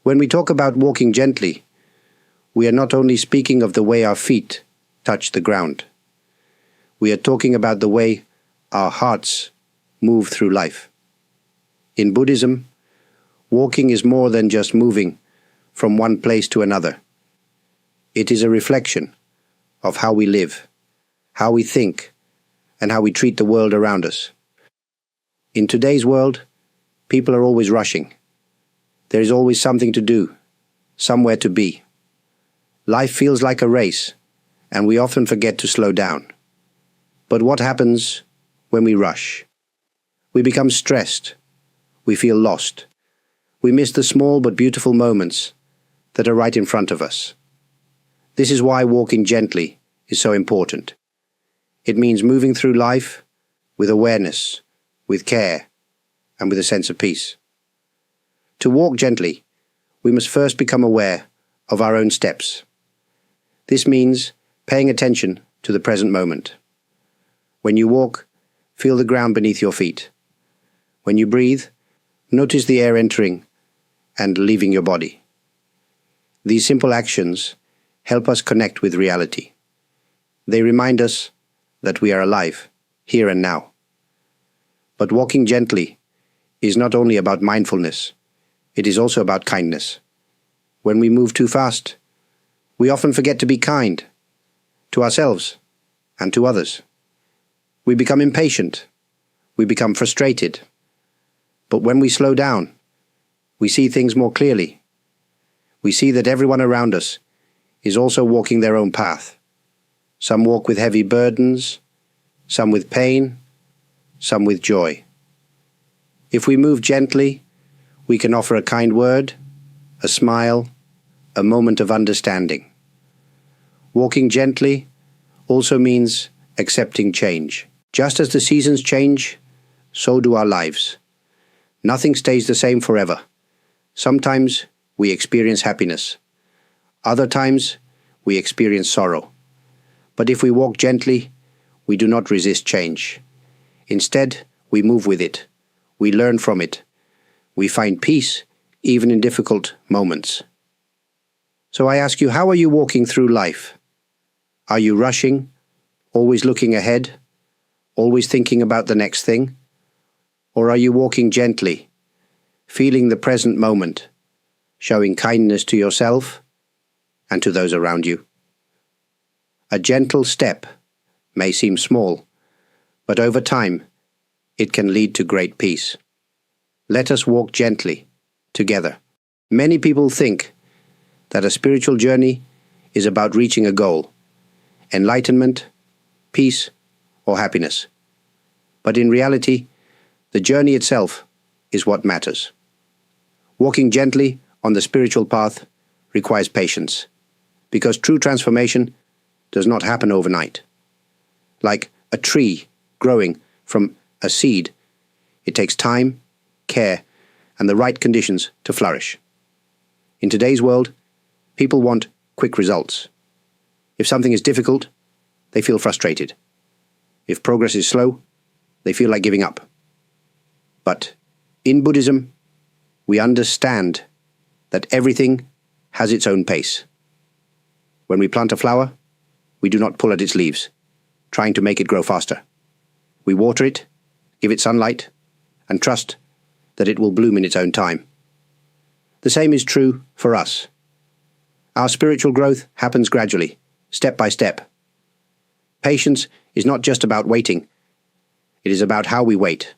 When we talk about walking gently, we are not only speaking of the way our feet touch the ground. We are talking about the way our hearts move through life. In Buddhism, walking is more than just moving from one place to another. It is a reflection of how we live, how we think, and how we treat the world around us. In today's world, people are always rushing. There is always something to do, somewhere to be. Life feels like a race, and we often forget to slow down. But what happens when we rush? We become stressed. We feel lost. We miss the small but beautiful moments that are right in front of us. This is why walking gently is so important. It means moving through life with awareness, with care, and with a sense of peace. To walk gently, we must first become aware of our own steps. This means paying attention to the present moment. When you walk, feel the ground beneath your feet. When you breathe, notice the air entering and leaving your body. These simple actions help us connect with reality. They remind us that we are alive, here and now. But walking gently is not only about mindfulness, it is also about kindness. When we move too fast, we often forget to be kind to ourselves and to others. We become impatient. We become frustrated. But when we slow down, we see things more clearly. We see that everyone around us is also walking their own path. Some walk with heavy burdens, some with pain, some with joy. If we move gently, we can offer a kind word, a smile, a moment of understanding. Walking gently also means accepting change. Just as the seasons change, so do our lives. Nothing stays the same forever. Sometimes we experience happiness. Other times we experience sorrow. But if we walk gently, we do not resist change. Instead, we move with it. We learn from it. We find peace even in difficult moments. So I ask you, how are you walking through life? Are you rushing, always looking ahead, always thinking about the next thing? Or are you walking gently, feeling the present moment, showing kindness to yourself and to those around you? A gentle step may seem small, but over time, it can lead to great peace. Let us walk gently, together. Many people think that a spiritual journey is about reaching a goal, enlightenment, peace, or happiness. But in reality, the journey itself is what matters. Walking gently on the spiritual path requires patience, because true transformation does not happen overnight. Like a tree growing from a seed, it takes time, care, and the right conditions to flourish. In today's world, people want quick results. If something is difficult, they feel frustrated. If progress is slow, they feel like giving up. But in Buddhism, we understand that everything has its own pace. When we plant a flower, we do not pull at its leaves, trying to make it grow faster. We water it, give it sunlight, and trust that it will bloom in its own time. The same is true for us. Our spiritual growth happens gradually, step by step. Patience is not just about waiting. It is about how we wait.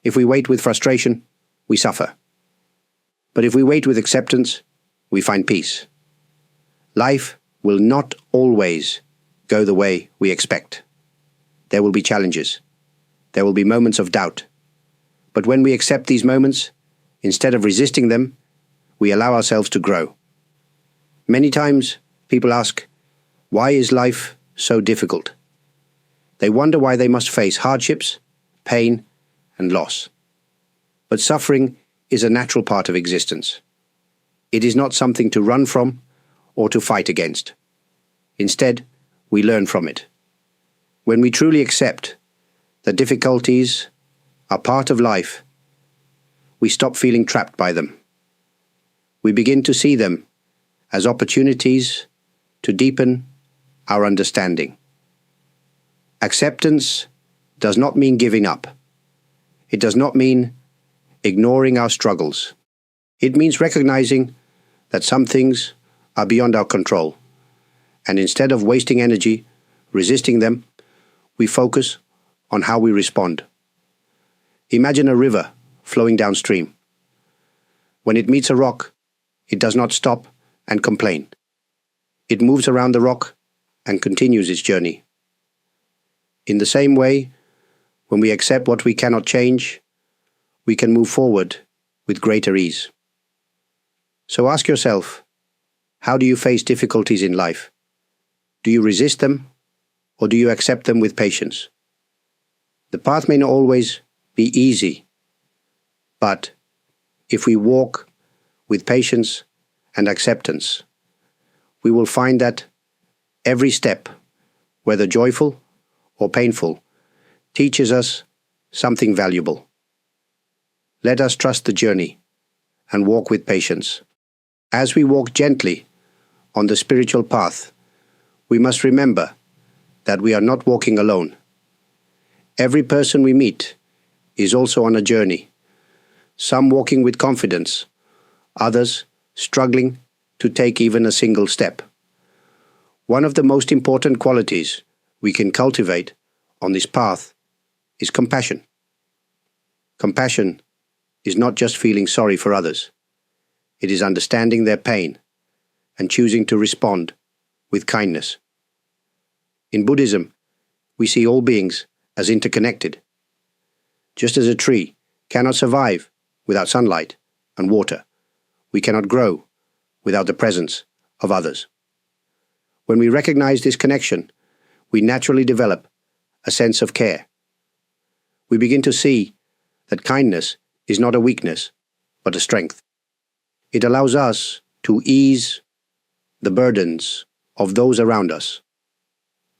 If we wait with frustration, we suffer. But if we wait with acceptance, we find peace. Life will not always go the way we expect. There will be challenges. There will be moments of doubt. But when we accept these moments, instead of resisting them, we allow ourselves to grow. Many times, people ask, why is life so difficult? They wonder why they must face hardships, pain, and loss. But suffering is a natural part of existence. It is not something to run from or to fight against. Instead, we learn from it. When we truly accept that difficulties are part of life, we stop feeling trapped by them. we begin to see them as opportunities to deepen our understanding. Acceptance does not mean giving up. It does not mean ignoring our struggles. It means recognizing that some things are beyond our control, and instead of wasting energy resisting them, we focus on how we respond. Imagine a river flowing downstream. When it meets a rock, it does not stop and complain. It moves around the rock and continues its journey. In the same way, when we accept what we cannot change, we can move forward with greater ease. So ask yourself, how do you face difficulties in life? Do you resist them, or do you accept them with patience? The path may not always be easy, but if we walk with patience and acceptance, we will find that every step, whether joyful or painful, teaches us something valuable. Let us trust the journey and walk with patience. As we walk gently on the spiritual path, we must remember that we are not walking alone. Every person we meet is also on a journey, some walking with confidence, others struggling to take even a single step. One of the most important qualities we can cultivate on this path is compassion. Compassion is not just feeling sorry for others. It is understanding their pain and choosing to respond with kindness. In Buddhism, we see all beings as interconnected. Just as a tree cannot survive without sunlight and water, we cannot grow without the presence of others. When we recognize this connection, we naturally develop a sense of care. We begin to see that kindness is not a weakness, but a strength. It allows us to ease the burdens of those around us,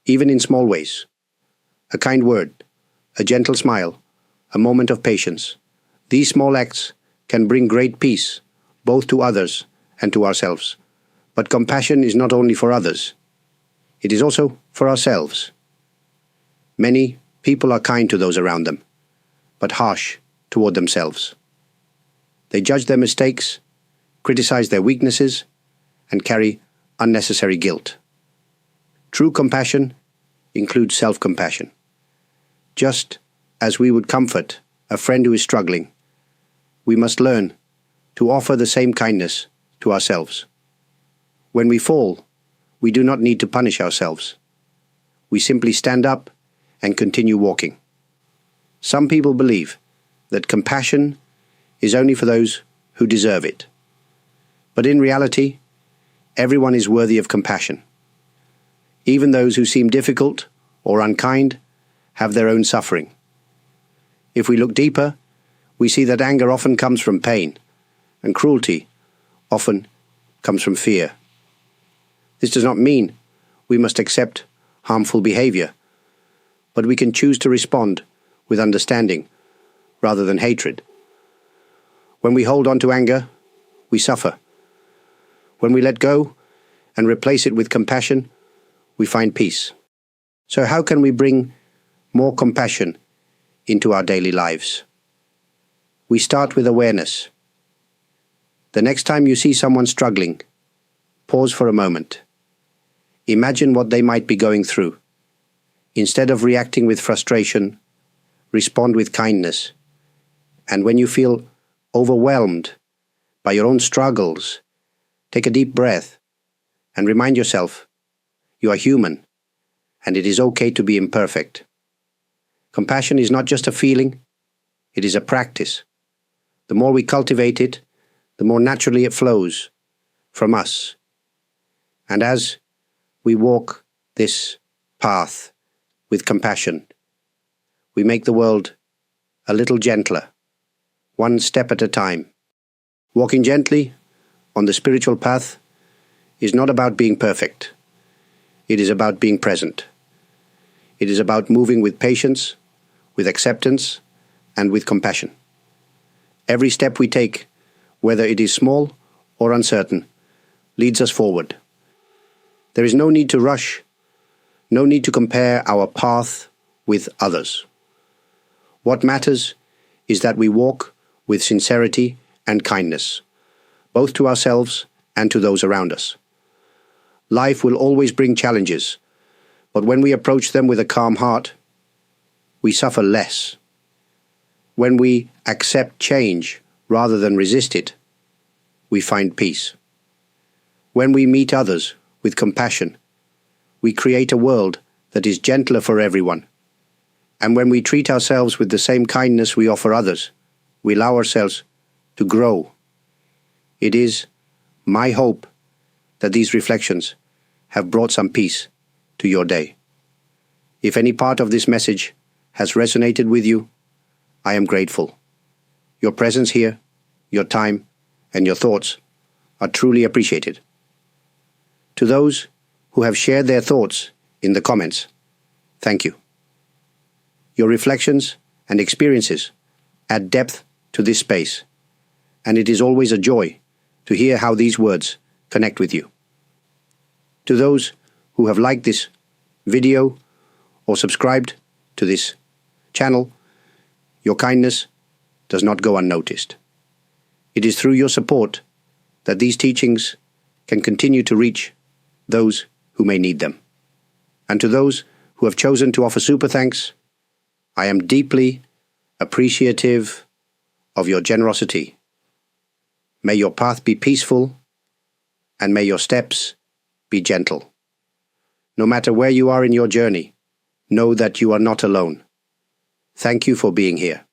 even in small ways. A kind word, a gentle smile, a moment of patience. These small acts can bring great peace, both to others and to ourselves. But compassion is not only for others, it is also for ourselves. Many people are kind to those around them, but harsh toward themselves. They judge their mistakes, criticize their weaknesses, and carry unnecessary guilt. True compassion includes self-compassion. Just as we would comfort a friend who is struggling, we must learn to offer the same kindness to ourselves. When we fall, we do not need to punish ourselves. We simply stand up and continue walking. Some people believe that compassion is only for those who deserve it. But in reality, everyone is worthy of compassion. Even those who seem difficult or unkind have their own suffering. If we look deeper, we see that anger often comes from pain, and cruelty often comes from fear. This does not mean we must accept harmful behavior, but we can choose to respond with understanding rather than hatred. When we hold on to anger, we suffer. When we let go and replace it with compassion, we find peace. So how can we bring more compassion into our daily lives? We start with awareness. The next time you see someone struggling, pause for a moment. Imagine what they might be going through. Instead of reacting with frustration, respond with kindness. And when you feel overwhelmed by your own struggles, take a deep breath and remind yourself you are human and it is okay to be imperfect. Compassion is not just a feeling, it is a practice. The more we cultivate it, the more naturally it flows from us. And as we walk this path with compassion, we make the world a little gentler, one step at a time. Walking gently on the spiritual path is not about being perfect. It is about being present. It is about moving with patience, with acceptance, and with compassion. Every step we take, whether it is small or uncertain, leads us forward. There is no need to rush, no need to compare our path with others. What matters is that we walk with sincerity and kindness, both to ourselves and to those around us. Life will always bring challenges, but when we approach them with a calm heart, we suffer less. When we accept change rather than resist it, we find peace. When we meet others with compassion, we create a world that is gentler for everyone. And when we treat ourselves with the same kindness we offer others, we allow ourselves to grow. It is my hope that these reflections have brought some peace to your day. If any part of this message has resonated with you, I am grateful. Your presence here, your time, and your thoughts are truly appreciated. To those who have shared their thoughts in the comments, thank you. Your reflections and experiences add depth to this space, and it is always a joy to hear how these words connect with you. To those who have liked this video or subscribed to this channel, your kindness does not go unnoticed. It is through your support that these teachings can continue to reach those who may need them. And to those who have chosen to offer super thanks, I am deeply appreciative of your generosity. May your path be peaceful, and may your steps be gentle. No matter where you are in your journey, know that you are not alone. Thank you for being here.